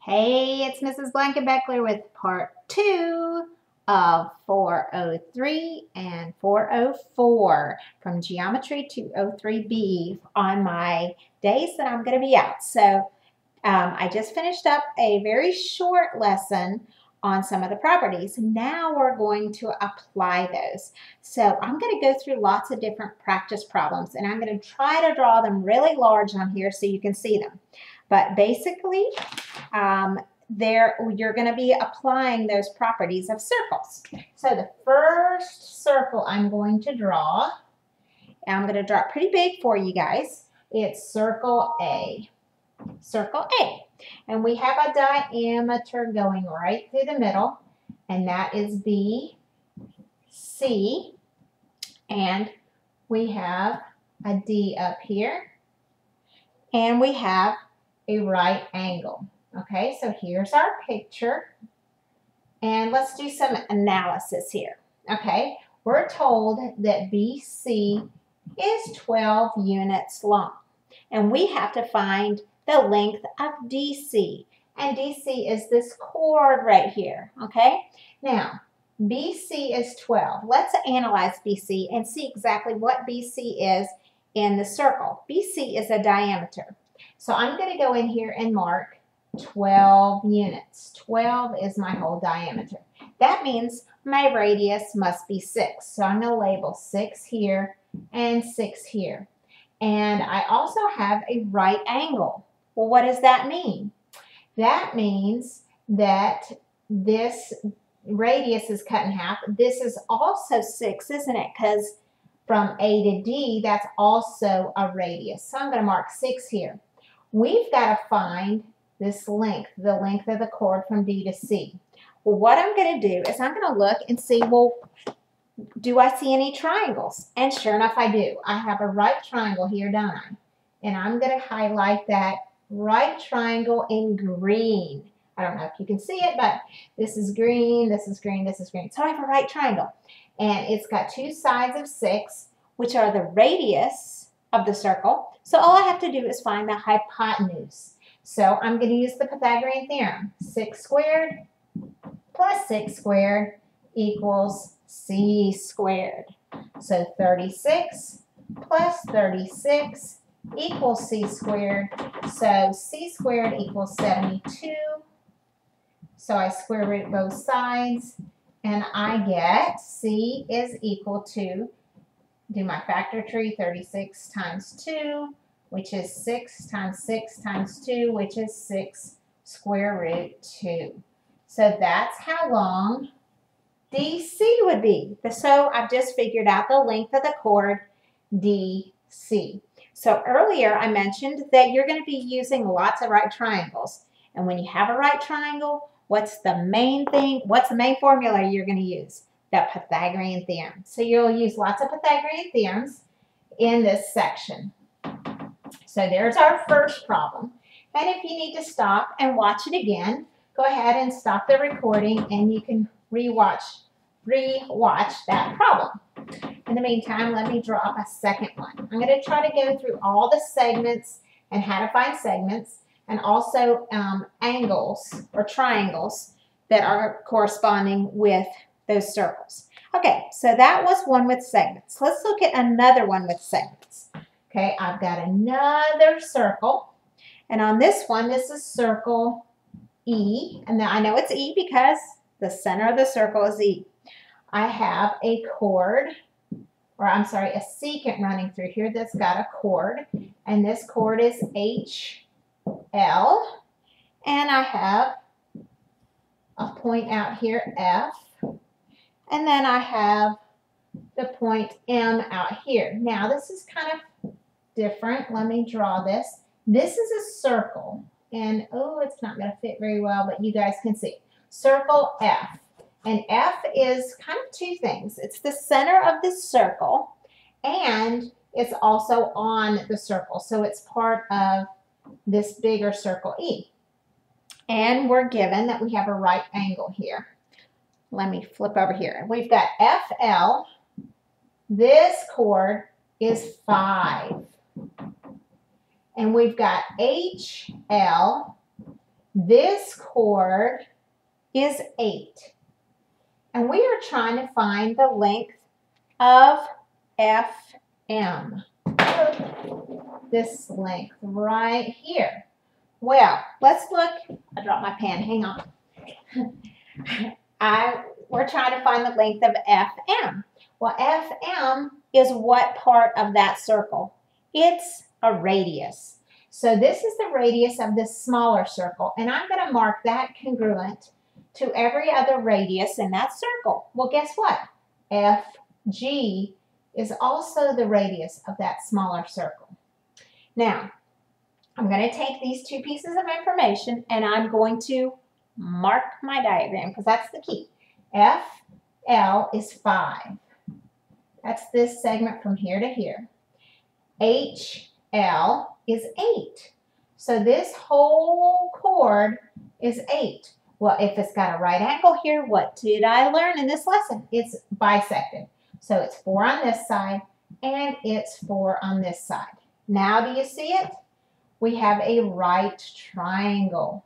Hey, it's Mrs. Blankenbeckler with part 2 of 403 and 404 from Geometry 203B on my days that I'm going to be out. So I just finished up a very short lesson on some of the properties. Now we're going to apply those. So I'm going to go through lots of different practice problems, and I'm going to try to draw them really large on here so you can see them. But basically, you're going to be applying those properties of circles. So the first circle I'm going to draw, and I'm going to draw it pretty big for you guys. It's circle A. Circle A. And we have a diameter going right through the middle, and that is BC. And we have a D up here, and we have a right angle. Okay, so here's our picture, and let's do some analysis here. Okay, we're told that BC is 12 units long, and we have to find the length of DC, and DC is this chord right here. Okay, now BC is 12. Let's analyze BC and see exactly what BC is in the circle. BC is a diameter, so I'm going to go in here and mark 12 units. 12 is my whole diameter. That means my radius must be 6. So I'm going to label 6 here and 6 here. And I also have a right angle. Well, what does that mean? That means that this radius is cut in half. This is also 6, isn't it? Because from A to D, that's also a radius. So I'm going to mark 6 here. We've got to find this length, the length of the chord from D to C. Well, what I'm going to do is I'm going to look and see, well, do I see any triangles? And sure enough, I do. I have a right triangle here, don't I? And I'm going to highlight that right triangle in green. I don't know if you can see it, but this is green, this is green, this is green. So I have a right triangle. And it's got two sides of 6, which are the radius of the circle. So all I have to do is find the hypotenuse. So I'm going to use the Pythagorean theorem. 6 squared plus 6 squared equals C squared. So 36 plus 36 equals C squared. So C squared equals 72. So I square root both sides, and I get C is equal to, do my factor tree, 36 times 2, which is 6 times 6 times 2, which is 6 square root 2. So that's how long DC would be. So I've just figured out the length of the chord DC. So earlier I mentioned that you're going to be using lots of right triangles. And when you have a right triangle, what's the main thing? What's the main formula you're going to use? The Pythagorean theorem. So you'll use lots of Pythagorean theorems in this section. So there's our first problem. And if you need to stop and watch it again, go ahead and stop the recording and you can rewatch that problem. In the meantime, let me draw up a second one. I'm going to try to go through all the segments and how to find segments, and also angles or triangles that are corresponding with those circles. Okay, so that was one with segments. Let's look at another one with segments. Okay, I've got another circle, and on this one, this is circle E, and I know it's E because the center of the circle is E. I have a chord, or I'm sorry, a secant running through here that's got a chord, and this chord is HL, and I have a point out here, F, and then I have the point M out here. Now this is kind of different. Let me draw this. This is a circle, and oh, it's not going to fit very well, but you guys can see. Circle F, and F is kind of two things. It's the center of the circle, and it's also on the circle, so it's part of this bigger circle E. And we're given that we have a right angle here. Let me flip over here. We've got FL. This chord is 5. And we've got HL, This chord is 8. And we are trying to find the length of FM. This length right here. Well, let's look. I dropped my pen. Hang on. We're trying to find the length of FM. Well, FM is what part of that circle? It's a radius. So this is the radius of this smaller circle, and I'm going to mark that congruent to every other radius in that circle. Well, guess what? FG is also the radius of that smaller circle. Now, I'm going to take these two pieces of information and I'm going to mark my diagram because that's the key. FL is 5. That's this segment from here to here. HL is 8. So this whole chord is 8. Well, if it's got a right angle here, what did I learn in this lesson? It's bisected. So it's 4 on this side and it's 4 on this side. Now do you see it? We have a right triangle.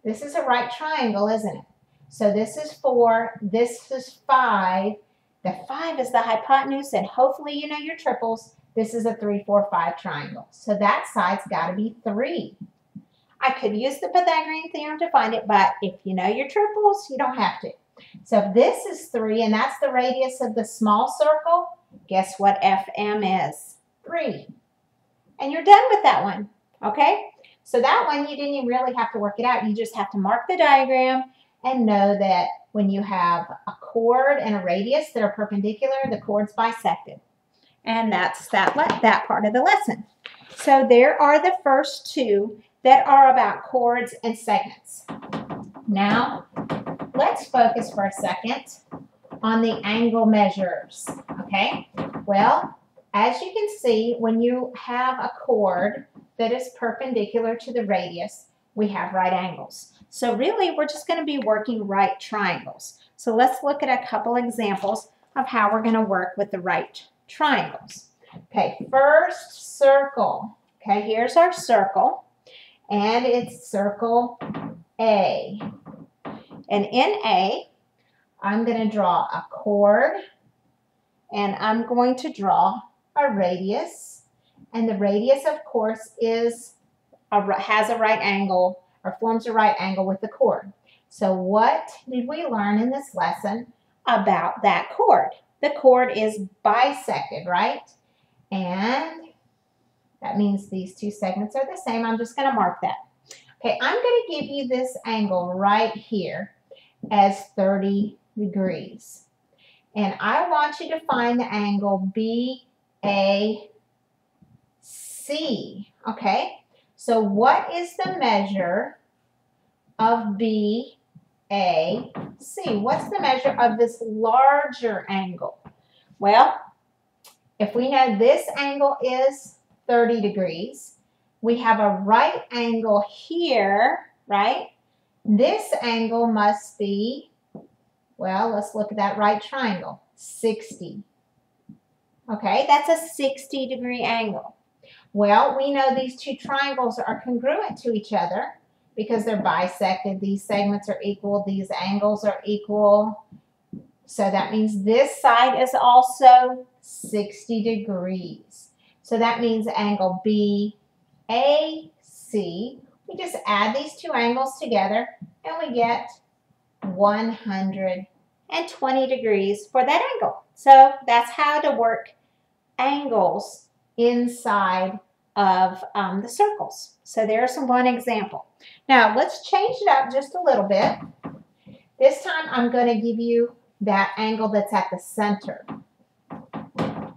This is a right triangle, isn't it? So this is 4, this is 5. The 5 is the hypotenuse, and hopefully you know your triples. This is a 3, 4, 5 triangle. So that side's got to be 3. I could use the Pythagorean theorem to find it, but if you know your triples, you don't have to. So if this is 3, and that's the radius of the small circle, guess what FM is? 3. And you're done with that one, okay? So that one, you didn't even really have to work it out. You just have to mark the diagram and know that when you have a chord and a radius that are perpendicular, the chord's bisected. And that's that part of the lesson. So there are the first two that are about chords and segments. Now, let's focus for a second on the angle measures, okay? Well, as you can see, when you have a chord that is perpendicular to the radius, we have right angles. So really, we're just going to be working right triangles. So let's look at a couple examples of how we're going to work with the right triangles. Okay, first circle. Okay, here's our circle, and it's circle A. And in A, I'm going to draw a chord, and I'm going to draw a radius. And the radius, of course, has a right angle, or forms a right angle with the chord. So what did we learn in this lesson about that chord? The chord is bisected, right? And that means these two segments are the same. I'm just going to mark that. Okay, I'm going to give you this angle right here as 30 degrees. And I want you to find the angle BAC. Okay? So what is the measure of BAC? What's the measure of this larger angle? Well, if we know this angle is 30 degrees, we have a right angle here, right? This angle must be, well, let's look at that right triangle, 60. Okay, that's a 60-degree angle. Well, we know these two triangles are congruent to each other because they're bisected. These segments are equal. These angles are equal. So that means this side is also 60 degrees. So that means angle BAC. We just add these two angles together and we get 120 degrees for that angle. So that's how to work angles inside of the circles. So there's one example. Now let's change it up just a little bit. This time I'm going to give you that angle that's at the center.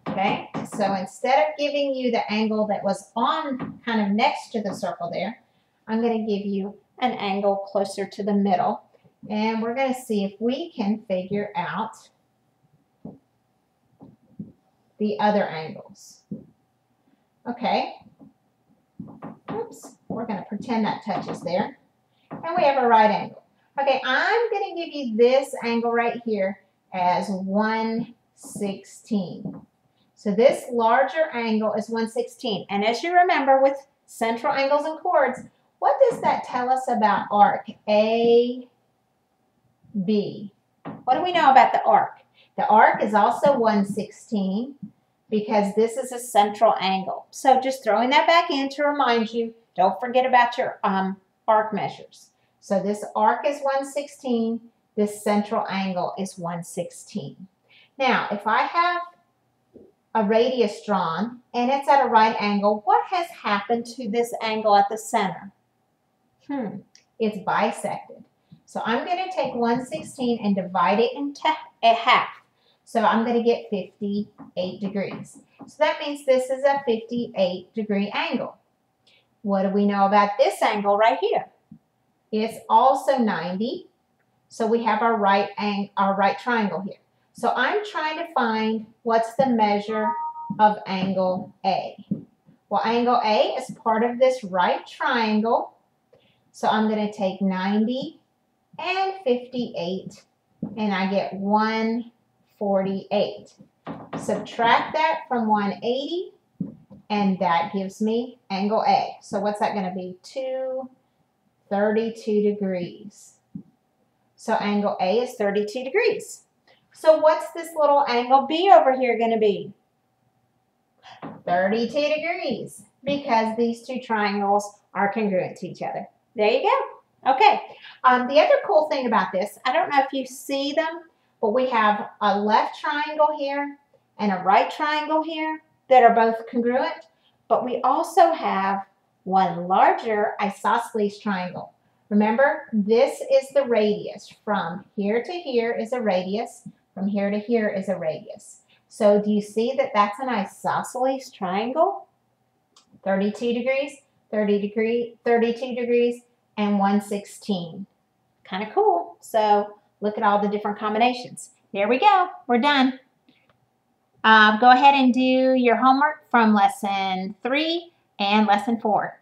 Okay, so instead of giving you the angle that was on kind of next to the circle there, I'm going to give you an angle closer to the middle. And we're going to see if we can figure out the other angles. Okay. Oops. We're going to pretend that touches there. And we have a right angle. Okay, I'm going to give you this angle right here as 1/16. So this larger angle is 1/16. And as you remember with central angles and chords, what does that tell us about arc AB? What do we know about the arc? The arc is also 1/16 because this is a central angle. So just throwing that back in to remind you, don't forget about your arc measures. So this arc is 1/16, this central angle is 1/16. Now, if I have a radius drawn and it's at a right angle, what has happened to this angle at the center? It's bisected. So I'm going to take 1/16 and divide it into a half. So I'm going to get 58 degrees. So that means this is a 58-degree angle. What do we know about this angle right here? It's also 90. So we have our right triangle here. So I'm trying to find what's the measure of angle A. Well, angle A is part of this right triangle. So I'm going to take 90 and 58, and I get 148. Subtract that from 180, and that gives me angle A. So what's that going to be? 32 degrees. So angle A is 32 degrees. So what's this little angle B over here going to be? 32 degrees, because these two triangles are congruent to each other. There you go. Okay. The other cool thing about this, I don't know if you see them, but we have a left triangle here and a right triangle here that are both congruent, but we also have one larger isosceles triangle. Remember, this is the radius. From here to here is a radius. From here to here is a radius. So do you see that that's an isosceles triangle? 32 degrees, 32 degrees, and 1/16. Kind of cool. So look at all the different combinations. There we go. We're done. Go ahead and do your homework from lesson 3 and lesson 4.